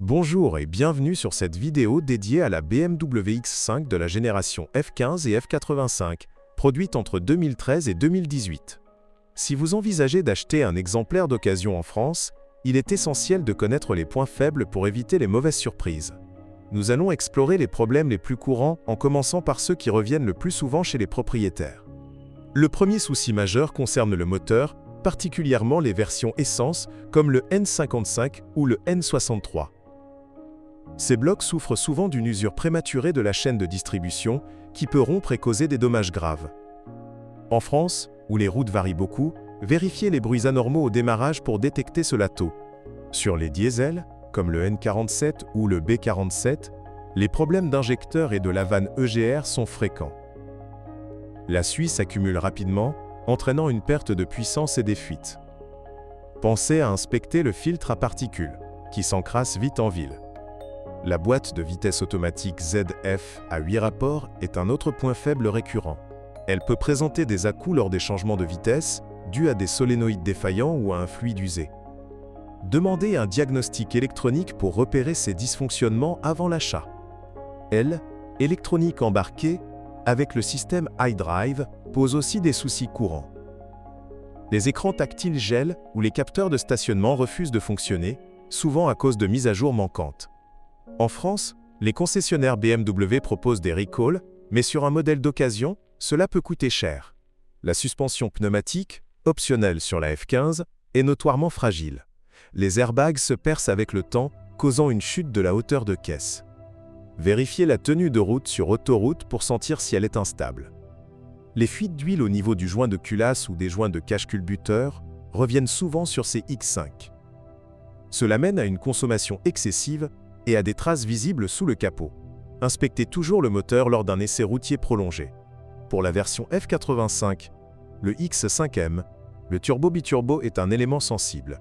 Bonjour et bienvenue sur cette vidéo dédiée à la BMW X5 de la génération F15 et F85, produite entre 2013 et 2018. Si vous envisagez d'acheter un exemplaire d'occasion en France, il est essentiel de connaître les points faibles pour éviter les mauvaises surprises. Nous allons explorer les problèmes les plus courants en commençant par ceux qui reviennent le plus souvent chez les propriétaires. Le premier souci majeur concerne le moteur, particulièrement les versions essence comme le N55 ou le N63. Ces blocs souffrent souvent d'une usure prématurée de la chaîne de distribution qui peut rompre et causer des dommages graves. En France, où les routes varient beaucoup, vérifiez les bruits anormaux au démarrage pour détecter cela tôt. Sur les diesels, comme le N47 ou le B47, les problèmes d'injecteur et de la vanne EGR sont fréquents. La suie s'accumule rapidement, entraînant une perte de puissance et des fuites. Pensez à inspecter le filtre à particules, qui s'encrasse vite en ville. La boîte de vitesse automatique ZF à 8 rapports est un autre point faible récurrent. Elle peut présenter des à-coups lors des changements de vitesse, dus à des solénoïdes défaillants ou à un fluide usé. Demandez un diagnostic électronique pour repérer ces dysfonctionnements avant l'achat. Électronique embarquée, avec le système iDrive, pose aussi des soucis courants. Les écrans tactiles gèlent ou les capteurs de stationnement refusent de fonctionner, souvent à cause de mises à jour manquantes. En France, les concessionnaires BMW proposent des recalls, mais sur un modèle d'occasion, cela peut coûter cher. La suspension pneumatique, optionnelle sur la F15, est notoirement fragile. Les airbags se percent avec le temps, causant une chute de la hauteur de caisse. Vérifiez la tenue de route sur autoroute pour sentir si elle est instable. Les fuites d'huile au niveau du joint de culasse ou des joints de cache-culbuteur reviennent souvent sur ces X5. Cela mène à une consommation excessive et à des traces visibles sous le capot. Inspectez toujours le moteur lors d'un essai routier prolongé. Pour la version F85, le X5M, le turbo-biturbo est un élément sensible.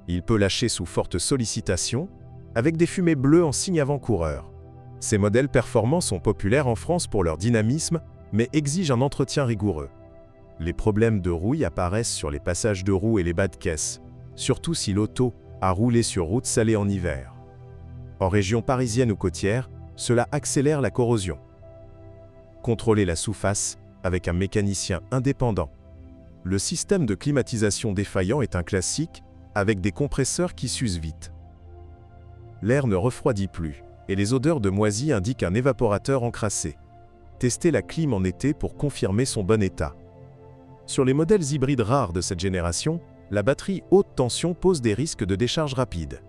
Il peut lâcher sous forte sollicitation, avec des fumées bleues en signe avant-coureur. Ces modèles performants sont populaires en France pour leur dynamisme, mais exigent un entretien rigoureux. Les problèmes de rouille apparaissent sur les passages de roues et les bas de caisse, surtout si l'auto a roulé sur route salée en hiver. En région parisienne ou côtière, cela accélère la corrosion. Contrôlez la sous-face avec un mécanicien indépendant. Le système de climatisation défaillant est un classique, avec des compresseurs qui s'usent vite. L'air ne refroidit plus, et les odeurs de moisi indiquent un évaporateur encrassé. Testez la clim en été pour confirmer son bon état. Sur les modèles hybrides rares de cette génération, la batterie haute tension pose des risques de décharge rapide.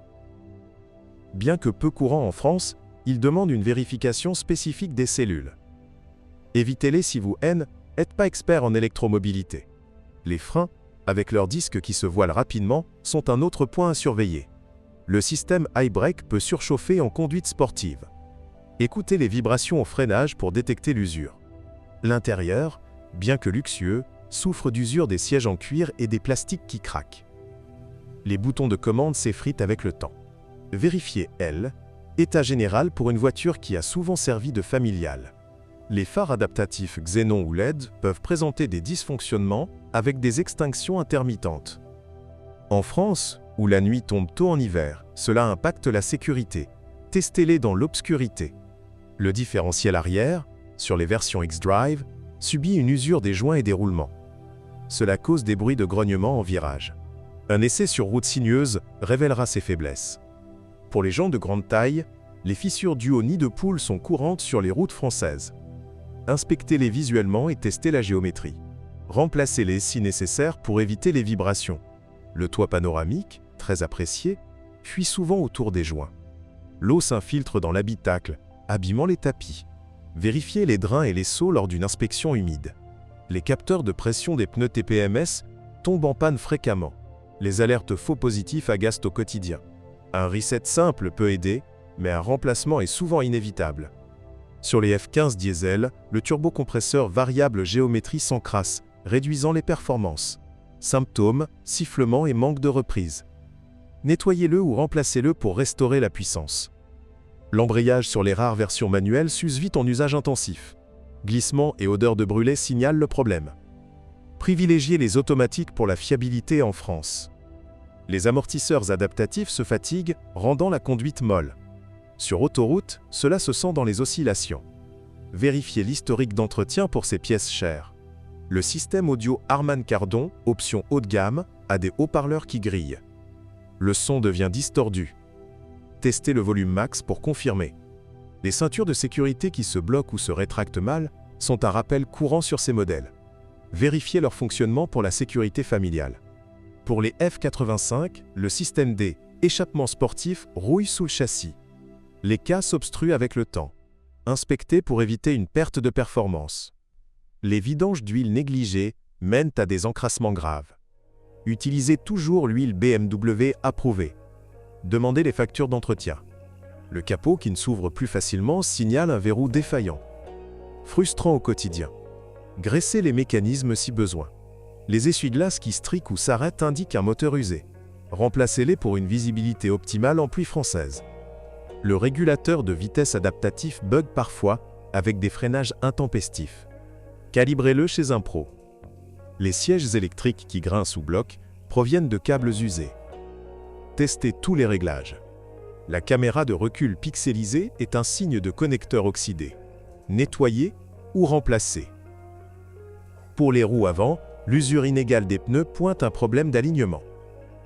Bien que peu courant en France, il demande une vérification spécifique des cellules. Évitez-les si vous n'êtes pas expert en électromobilité. Les freins, avec leurs disques qui se voilent rapidement, sont un autre point à surveiller. Le système iBrake peut surchauffer en conduite sportive. Écoutez les vibrations au freinage pour détecter l'usure. L'intérieur, bien que luxueux, souffre d'usure des sièges en cuir et des plastiques qui craquent. Les boutons de commande s'effritent avec le temps. Vérifiez état général pour une voiture qui a souvent servi de familiale. Les phares adaptatifs xénon ou LED peuvent présenter des dysfonctionnements avec des extinctions intermittentes. En France, où la nuit tombe tôt en hiver, cela impacte la sécurité. Testez-les dans l'obscurité. Le différentiel arrière, sur les versions xDrive, subit une usure des joints et des roulements. Cela cause des bruits de grognement en virage. Un essai sur route sinueuse révélera ces faiblesses. Pour les gens de grande taille, les fissures dues au nid de poule sont courantes sur les routes françaises. Inspectez-les visuellement et testez la géométrie. Remplacez-les si nécessaire pour éviter les vibrations. Le toit panoramique, très apprécié, fuit souvent autour des joints. L'eau s'infiltre dans l'habitacle, abîmant les tapis. Vérifiez les drains et les seaux lors d'une inspection humide. Les capteurs de pression des pneus TPMS tombent en panne fréquemment. Les alertes faux positifs agacent au quotidien. Un reset simple peut aider, mais un remplacement est souvent inévitable. Sur les F15 diesel, le turbocompresseur variable géométrie s'encrasse, réduisant les performances. Symptômes, sifflement et manque de reprise. Nettoyez-le ou remplacez-le pour restaurer la puissance. L'embrayage sur les rares versions manuelles s'use vite en usage intensif. Glissement et odeur de brûlé signalent le problème. Privilégiez les automatiques pour la fiabilité en France. Les amortisseurs adaptatifs se fatiguent, rendant la conduite molle. Sur autoroute, cela se sent dans les oscillations. Vérifiez l'historique d'entretien pour ces pièces chères. Le système audio Harman Kardon, option haut de gamme, a des haut-parleurs qui grillent. Le son devient distordu. Testez le volume max pour confirmer. Les ceintures de sécurité qui se bloquent ou se rétractent mal sont un rappel courant sur ces modèles. Vérifiez leur fonctionnement pour la sécurité familiale. Pour les F85, le système D, échappement sportif, rouille sous le châssis. Les cas s'obstruent avec le temps. Inspectez pour éviter une perte de performance. Les vidanges d'huile négligées mènent à des encrassements graves. Utilisez toujours l'huile BMW approuvée. Demandez les factures d'entretien. Le capot qui ne s'ouvre plus facilement signale un verrou défaillant. Frustrant au quotidien. Graissez les mécanismes si besoin. Les essuie-glaces qui striquent ou s'arrêtent indiquent un moteur usé. Remplacez-les pour une visibilité optimale en pluie française. Le régulateur de vitesse adaptatif bug parfois avec des freinages intempestifs. Calibrez-le chez un pro. Les sièges électriques qui grincent ou bloquent proviennent de câbles usés. Testez tous les réglages. La caméra de recul pixelisée est un signe de connecteur oxydé. Nettoyez ou remplacez. Pour les roues avant, l'usure inégale des pneus pointe un problème d'alignement.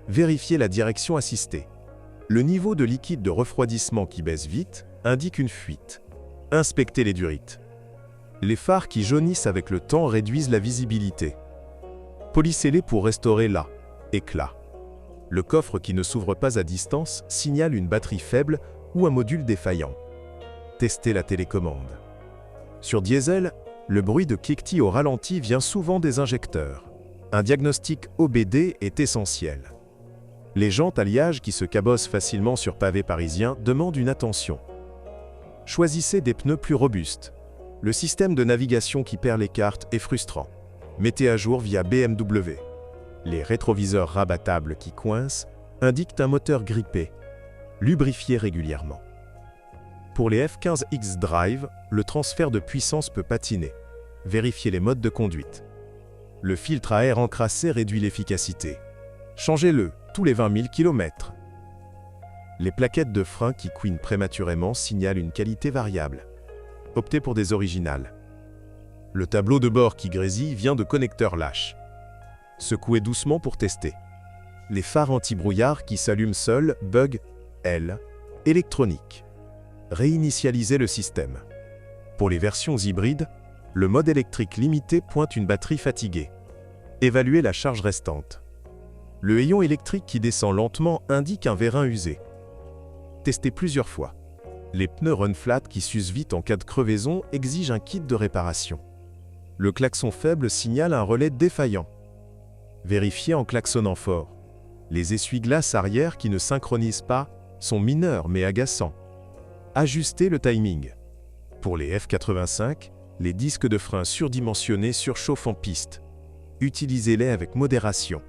Vérifiez la direction assistée. Le niveau de liquide de refroidissement qui baisse vite indique une fuite. Inspectez les durites. Les phares qui jaunissent avec le temps réduisent la visibilité. Polissez-les pour restaurer l'éclat. Le coffre qui ne s'ouvre pas à distance signale une batterie faible ou un module défaillant. Testez la télécommande. Sur diesel, le bruit de cliquetis au ralenti vient souvent des injecteurs. Un diagnostic OBD est essentiel. Les jantes alliage qui se cabossent facilement sur pavé parisien demandent une attention. Choisissez des pneus plus robustes. Le système de navigation qui perd les cartes est frustrant. Mettez à jour via BMW. Les rétroviseurs rabattables qui coincent indiquent un moteur grippé. Lubrifiez régulièrement. Pour les F15 X-Drive, le transfert de puissance peut patiner. Vérifiez les modes de conduite. Le filtre à air encrassé réduit l'efficacité. Changez-le tous les 20 000 km. Les plaquettes de frein qui couinent prématurément signalent une qualité variable. Optez pour des originales. Le tableau de bord qui grésille vient de connecteurs lâches. Secouez doucement pour tester. Les phares anti-brouillard qui s'allument seuls bug électronique. Réinitialisez le système. Pour les versions hybrides, le mode électrique limité pointe une batterie fatiguée. Évaluez la charge restante. Le hayon électrique qui descend lentement indique un vérin usé. Testez plusieurs fois. Les pneus run flat qui s'usent vite en cas de crevaison exigent un kit de réparation. Le klaxon faible signale un relais défaillant. Vérifiez en klaxonnant fort. Les essuie-glaces arrière qui ne synchronisent pas sont mineurs mais agaçants. Ajustez le timing. Pour les F85, les disques de frein surdimensionnés surchauffent en piste. Utilisez-les avec modération.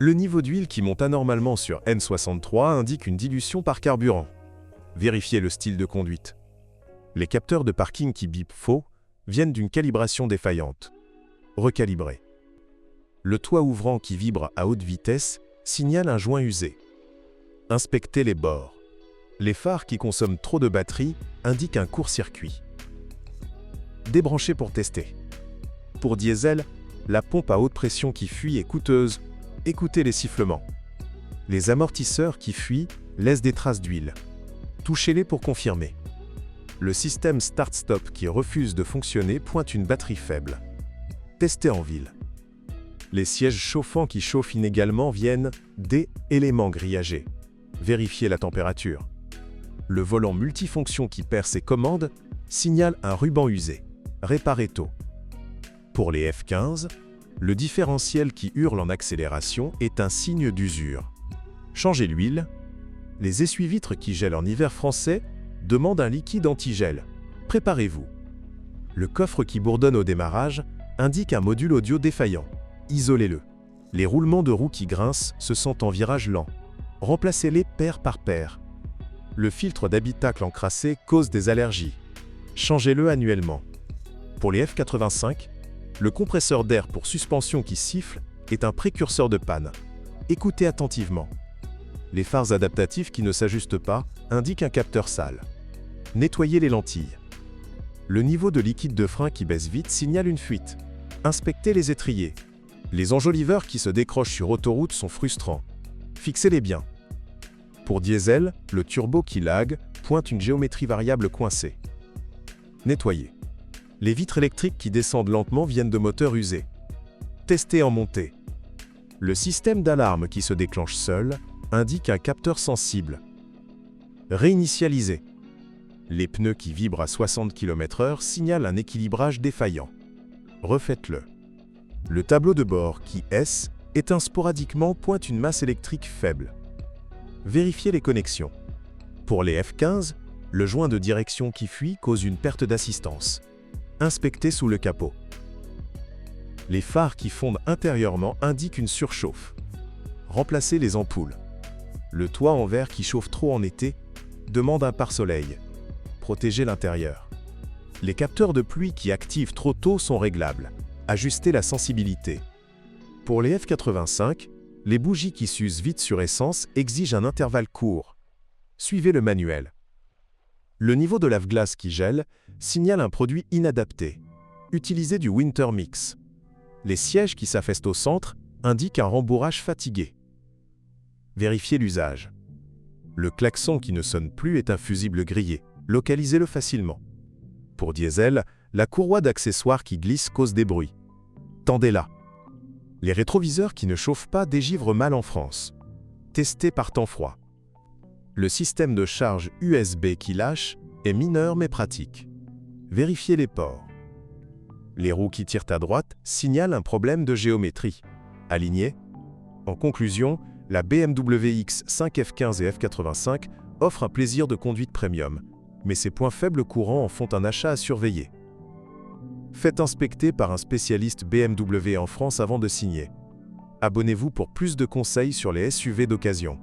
Le niveau d'huile qui monte anormalement sur N63 indique une dilution par carburant. Vérifiez le style de conduite. Les capteurs de parking qui bipent faux viennent d'une calibration défaillante. Recalibrez. Le toit ouvrant qui vibre à haute vitesse signale un joint usé. Inspectez les bords. Les phares qui consomment trop de batterie indiquent un court-circuit. Débranchez pour tester. Pour diesel, la pompe à haute pression qui fuit est coûteuse. Écoutez les sifflements. Les amortisseurs qui fuient laissent des traces d'huile. Touchez-les pour confirmer. Le système Start-Stop qui refuse de fonctionner pointe une batterie faible. Testez en ville. Les sièges chauffants qui chauffent inégalement viennent d'éléments grillagés. Vérifiez la température. Le volant multifonction qui perd ses commandes signale un ruban usé. Réparez tôt. Pour les F15, le différentiel qui hurle en accélération est un signe d'usure. Changez l'huile. Les essuie-vitres qui gèlent en hiver français demandent un liquide anti-gel. Préparez-vous. Le coffre qui bourdonne au démarrage indique un module audio défaillant. Isolez-le. Les roulements de roues qui grincent se sentent en virage lent. Remplacez-les paire par paire. Le filtre d'habitacle encrassé cause des allergies. Changez-le annuellement. Pour les F85, le compresseur d'air pour suspension qui siffle est un précurseur de panne. Écoutez attentivement. Les phares adaptatifs qui ne s'ajustent pas indiquent un capteur sale. Nettoyez les lentilles. Le niveau de liquide de frein qui baisse vite signale une fuite. Inspectez les étriers. Les enjoliveurs qui se décrochent sur autoroute sont frustrants. Fixez-les bien. Pour diesel, le turbo qui lag pointe une géométrie variable coincée. Nettoyez. Les vitres électriques qui descendent lentement viennent de moteurs usés. Testez en montée. Le système d'alarme qui se déclenche seul indique un capteur sensible. Réinitialisez. Les pneus qui vibrent à 60 km/h signalent un équilibrage défaillant. Refaites-le. Le tableau de bord qui éteint sporadiquement pointe une masse électrique faible. Vérifiez les connexions. Pour les F15, le joint de direction qui fuit cause une perte d'assistance. Inspectez sous le capot. Les phares qui fondent intérieurement indiquent une surchauffe. Remplacez les ampoules. Le toit en verre qui chauffe trop en été demande un pare-soleil. Protégez l'intérieur. Les capteurs de pluie qui activent trop tôt sont réglables. Ajustez la sensibilité. Pour les F85, les bougies qui s'usent vite sur essence exigent un intervalle court. Suivez le manuel. Le niveau de lave-glace qui gèle signale un produit inadapté. Utilisez du Winter Mix. Les sièges qui s'affaissent au centre indiquent un rembourrage fatigué. Vérifiez l'usage. Le klaxon qui ne sonne plus est un fusible grillé. Localisez-le facilement. Pour diesel, la courroie d'accessoires qui glisse cause des bruits. Tendez-la. Les rétroviseurs qui ne chauffent pas dégivrent mal en France. Testez par temps froid. Le système de charge USB qui lâche est mineur mais pratique. Vérifiez les ports. Les roues qui tirent à droite signalent un problème de géométrie. Alignez. En conclusion, la BMW X5 F15 et F85 offrent un plaisir de conduite premium, mais ses points faibles courants en font un achat à surveiller. Faites inspecter par un spécialiste BMW en France avant de signer. Abonnez-vous pour plus de conseils sur les SUV d'occasion.